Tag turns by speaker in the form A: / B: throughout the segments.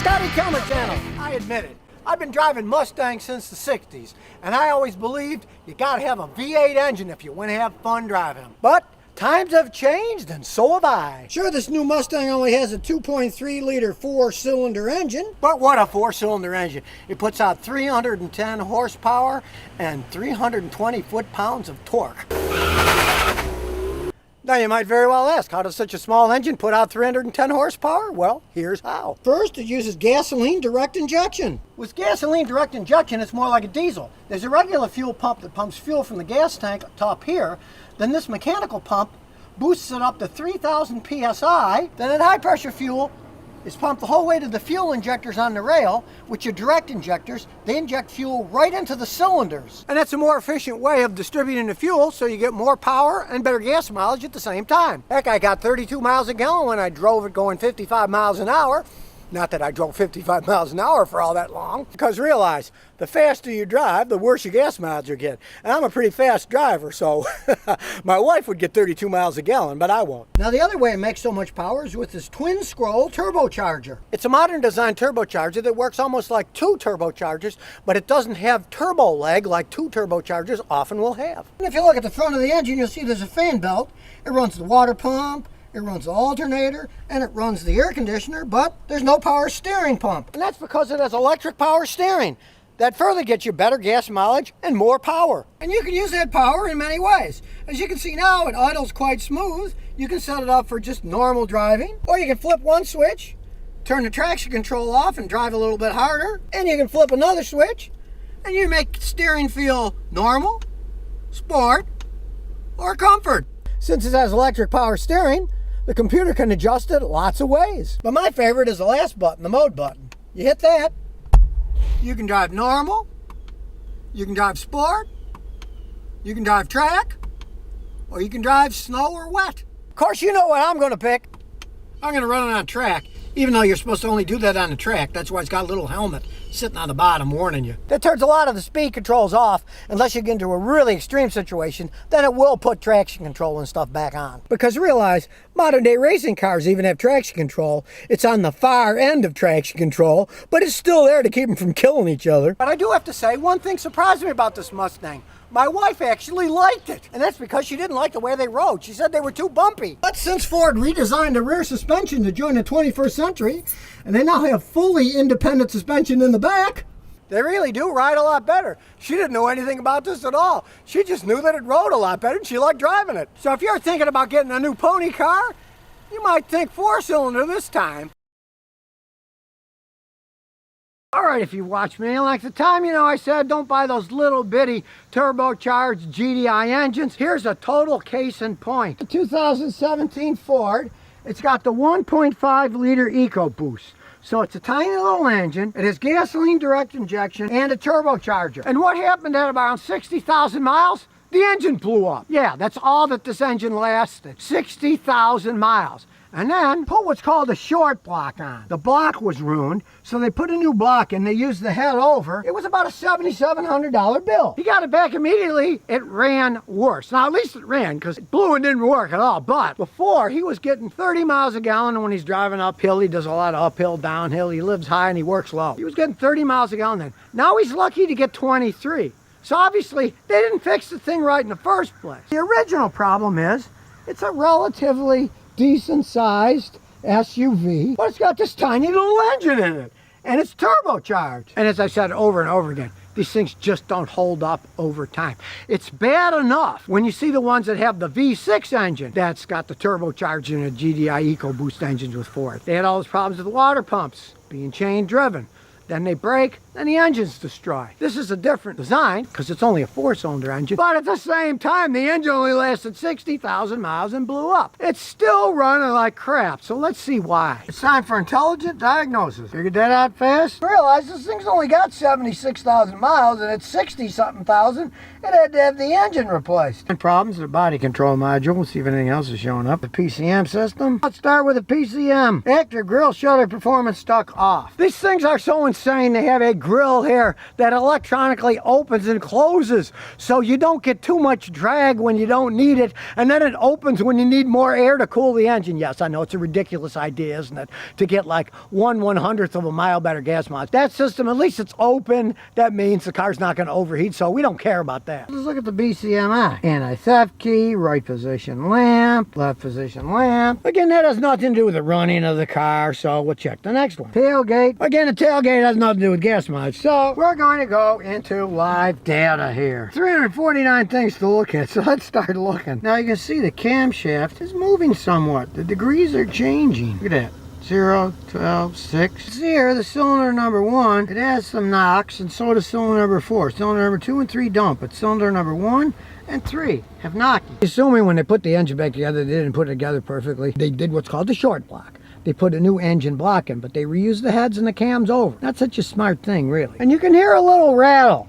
A: Scotty Kilmer channel. I admit it. I've been driving Mustangs since the 60s, and I always believed you gotta have a V8 engine if you want to have fun driving them. But times have changed, and so have I. Sure, this new Mustang only has a 2.3-liter four-cylinder engine, but what a four-cylinder engine. It puts out 310 horsepower and 320 foot-pounds of torque. Now you might very well ask, how does such a small engine put out 310 horsepower? Well, here's how. First, it uses gasoline direct injection. With gasoline direct injection, it's more like a diesel. There's a regular fuel pump that pumps fuel from the gas tank up here. Then this mechanical pump boosts it up to 3,000 psi. Then at high pressure fuel is pumped the whole way to the fuel injectors on the rail, which are direct injectors. They inject fuel right into the cylinders. And that's a more efficient way of distributing the fuel, so you get more power and better gas mileage at the same time. Heck, I got 32 miles a gallon when I drove it going 55 miles an hour. Not that I drove 55 miles an hour for all that long. Because realize, the faster you drive, the worse your gas mileage you get. And I'm a pretty fast driver, so my wife would get 32 miles a gallon, but I won't. Now the other way it makes so much power is with this twin scroll turbocharger. It's a modern design turbocharger that works almost like two turbochargers, but it doesn't have turbo leg like two turbochargers often will have. And if you look at the front of the engine, you'll see there's a fan belt. It runs the water pump, it runs the alternator, and it runs the air conditioner, but there's no power steering pump. And that's because it has electric power steering. That further gets you better gas mileage and more power. And you can use that power in many ways. As you can see now, it idles quite smooth. You can set it up for just normal driving, or you can flip one switch, turn the traction control off and drive a little bit harder, and you can flip another switch, and you make steering feel normal, sport, or comfort. Since it has electric power steering, the computer can adjust it lots of ways. But my favorite is the last button, the mode button. You hit that, you can drive normal, you can drive sport, you can drive track, or you can drive snow or wet. Of course, you know what I'm going to pick. I'm going to run it on track, even though you're supposed to only do that on the track. That's why it's got a little helmet sitting on the bottom warning you. That turns a lot of the speed controls off unless you get into a really extreme situation. Then it will put traction control and stuff back on. Because realize, modern day racing cars even have traction control. It's on the far end of traction control, but it's still there to keep them from killing each other. But I do have to say, one thing surprised me about this Mustang. My wife actually liked it, and that's because she didn't like the way they rode. She said they were too bumpy. But since Ford redesigned the rear suspension to join the 21st century, and they now have fully independent suspension in the back, they really do ride a lot better. She didn't know anything about this at all. She just knew that it rode a lot better, and she liked driving it. So if you're thinking about getting a new pony car, you might think four-cylinder this time. Alright, if you watched me like the time, you know I said don't buy those little bitty turbocharged GDI engines. Here's a total case in point. The 2017 Ford, it's got the 1.5-liter EcoBoost. So it's a tiny little engine. It has gasoline direct injection and a turbocharger. And what happened at about 60,000 miles? The engine blew up. Yeah, that's all that this engine lasted. 60,000 miles. And then put what's called a short block on. The block was ruined, so they put a new block in. They used the head over. It was about a $7,700 bill. He got it back immediately. It ran worse. Now, at least it ran, because it blew and didn't work at all. But before, he was getting 30 miles a gallon, and when he's driving uphill, he does a lot of uphill, downhill. He lives high and he works low. He was getting 30 miles a gallon then. Now he's lucky to get 23. So obviously, they didn't fix the thing right in the first place. The original problem is, it's a relatively decent sized SUV, but it's got this tiny little engine in it, and it's turbocharged. And as I said over and over again, these things just don't hold up over time. It's bad enough when you see the ones that have the V6 engine that's got the turbocharged and the GDI EcoBoost engines with Ford. They had all those problems with the water pumps being chain driven. Then they break, then the engine's destroyed. This is a different design because it's only a four-cylinder engine, but at the same time, the engine only lasted 60,000 miles and blew up. It's still running like crap, so let's see why. It's time for intelligent diagnosis. Figured that out fast? Realize this thing's only got 76,000 miles and it's 60-something thousand. It had to have the engine replaced. And problems with the body control module. We'll see if anything else is showing up. The PCM system. Let's start with the PCM. Active grill shutter performance stuck off. These things are so insane. They have a grill here that electronically opens and closes, so you don't get too much drag when you don't need it, and then it opens when you need more air to cool the engine. Yes, I know it's a ridiculous idea, isn't it, to get like 1/100th of a mile better gas mileage. That system, at least it's open. That means the car's not going to overheat, so we don't care about that. Let's look at the BCMI. Anti-theft key, right position lamp, left position lamp. Again, that has nothing to do with the running of the car, so we'll check the next one. Tailgate. Again, the tailgate has nothing to do with gas mileage, so we're going to go into live data here. 349 things to look at, so let's start looking. Now you can see the camshaft is moving somewhat. The degrees are changing. Look at that. 0, 12, 6. See here, the cylinder number 1, it has some knocks, and so does cylinder number 4. Cylinder number 2 and 3 don't, but cylinder number 1 and 3 have knocking. Assuming when they put the engine back together, they didn't put it together perfectly. They did what's called the short block. They put a new engine block in, but they reused the heads and the cams over. Not such a smart thing, really. And you can hear a little rattle.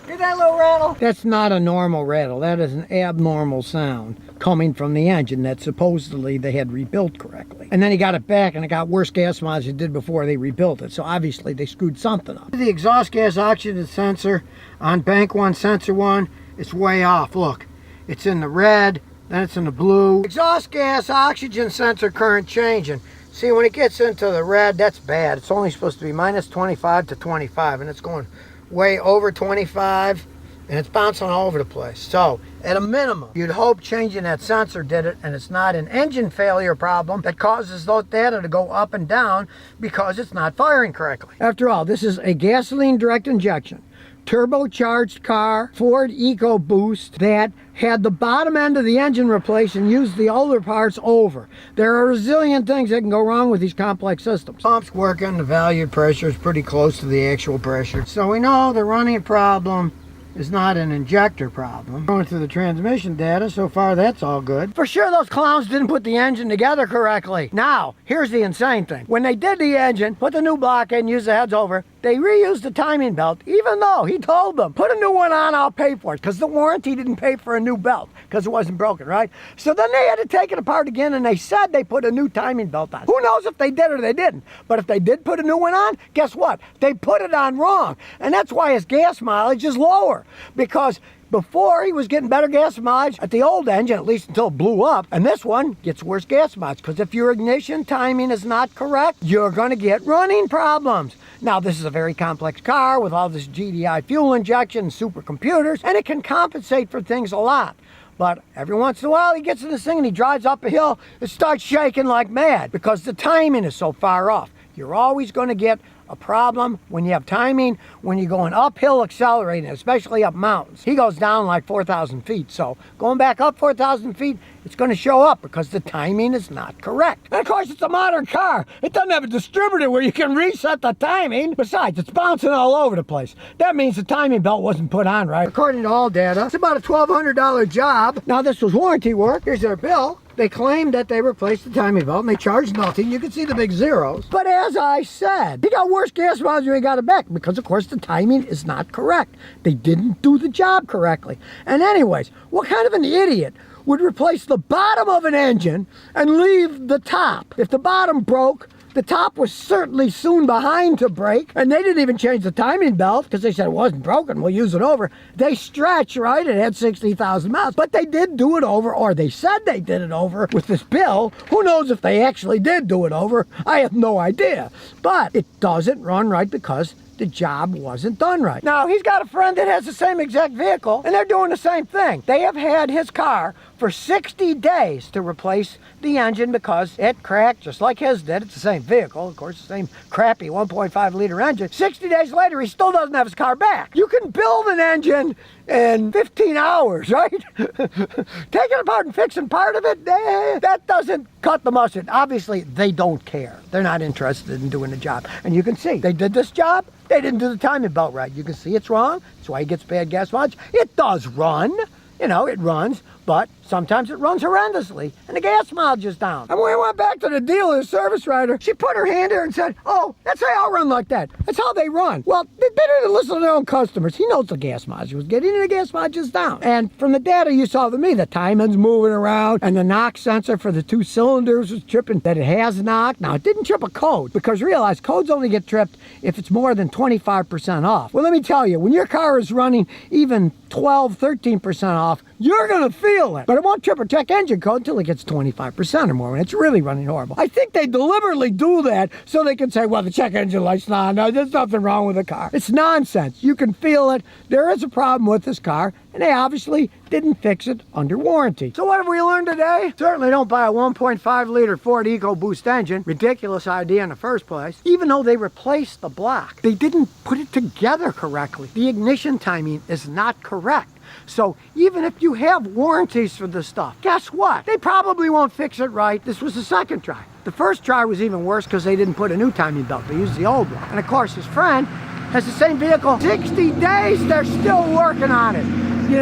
A: Hear that little rattle? That's not a normal rattle. That is an abnormal sound coming from the engine that supposedly they had rebuilt correctly. And then he got it back and it got worse gas mileage than it did before they rebuilt it. So obviously they screwed something up. The exhaust gas oxygen sensor on bank 1, sensor 1, it's way off. Look, it's in the red, then it's in the blue. Exhaust gas oxygen sensor current changing. See, when it gets into the red, that's bad. It's only supposed to be minus 25 to 25, and it's going way over 25, and it's bouncing all over the place. So at a minimum, you'd hope changing that sensor did it, and it's not an engine failure problem that causes those data to go up and down because it's not firing correctly. After all, this is a gasoline direct injection turbocharged car, Ford EcoBoost, that had the bottom end of the engine replaced and used the older parts over. There are a zillion things that can go wrong with these complex systems. Pump's working, the valued pressure is pretty close to the actual pressure. So we know the running problem is not an injector problem. Going through the transmission data, so far that's all good. For sure those clowns didn't put the engine together correctly. Now, here's the insane thing. When they did the engine, put the new block in, used the heads over, they reused the timing belt, even though he told them, put a new one on, I'll pay for it, because the warranty didn't pay for a new belt, because it wasn't broken, right? So then they had to take it apart again, and they said they put a new timing belt on. Who knows if they did or they didn't? But if they did put a new one on, guess what? They put it on wrong, and that's why his gas mileage is lower, because before he was getting better gas mileage at the old engine, at least until it blew up, and this one gets worse gas mileage, because if your ignition timing is not correct, you're going to get running problems. Now, this is a very complex car with all this GDI fuel injection, supercomputers, and it can compensate for things a lot. But every once in a while, he gets in this thing and he drives up a hill, it starts shaking like mad because the timing is so far off. You're always going to get a problem when you have timing, when you're going uphill accelerating, especially up mountains. He goes down like 4,000 feet, so going back up 4,000 feet, it's going to show up because the timing is not correct. And of course, it's a modern car. It doesn't have a distributor where you can reset the timing. Besides, it's bouncing all over the place. That means the timing belt wasn't put on right. According to all data, it's about a $1,200 job. Now, this was warranty work. Here's their bill. They claimed that they replaced the timing belt and they charged nothing. You can see the big zeros. But as I said, he got worse gas mileage when he got it back because, of course, the timing is not correct. They didn't do the job correctly. And anyways, what kind of an idiot would replace the bottom of an engine and leave the top? If the bottom broke, the top was certainly soon behind to break, and they didn't even change the timing belt because they said it wasn't broken, we'll use it over. They stretched, right? It had 60,000 miles, but they did do it over, or they said they did it over with this bill. Who knows if they actually did do it over? I have no idea. But it doesn't run right because the job wasn't done right. Now, he's got a friend that has the same exact vehicle, and they're doing the same thing. They have had his car for 60 days to replace the engine because it cracked just like his did. It's the same vehicle, of course, the same crappy 1.5 liter engine. 60 days later, he still doesn't have his car back. You can build an engine in 15 hours, right? Taking apart and fixing part of it, that doesn't cut the mustard. Obviously, they don't care. They're not interested in doing the job. And you can see, they did this job, they didn't do the timing belt right. You can see it's wrong. That's why he gets bad gas mileage. It does run. You know, it runs, but sometimes it runs horrendously and the gas mileage is down. And when we went back to the dealer, the service writer, she put her hand there and said, oh, that's how I run like that. That's how they run. Well, they better to listen to their own customers. He knows the gas mileage was getting and the gas mileage is down. And from the data you saw with me, the timing's moving around and the knock sensor for the 2 cylinders was tripping that it has knocked. Now, it didn't trip a code, because realize codes only get tripped if it's more than 25% off. Well, let me tell you, when your car is running even 12, 13% off, you're gonna feel it. But it won't trip or check engine code until it gets 25% or more, and it's really running horrible. I think they deliberately do that so they can say, well, the check engine light's not, no, there's nothing wrong with the car. It's nonsense. You can feel it. There is a problem with this car, and they obviously didn't fix it under warranty. So what have we learned today? Certainly don't buy a 1.5 liter Ford EcoBoost engine. Ridiculous idea in the first place. Even though they replaced the block, they didn't put it together correctly. The ignition timing is not correct. So even if you have warranties for this stuff, guess what? They probably won't fix it right. This was the second try. The first try was even worse because they didn't put a new timing belt. They used the old one. And of course, his friend has the same vehicle. 60 days, they're still working on it. You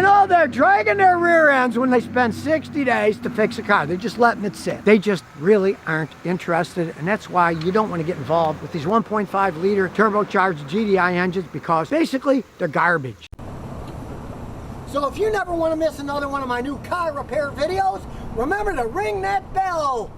A: know, they're dragging their rear ends when they spend 60 days to fix a car. They're just letting it sit. They just really aren't interested, and that's why you don't want to get involved with these 1.5 liter turbocharged GDI engines, because basically they're garbage. So if you never want to miss another one of my new car repair videos, remember to ring that bell.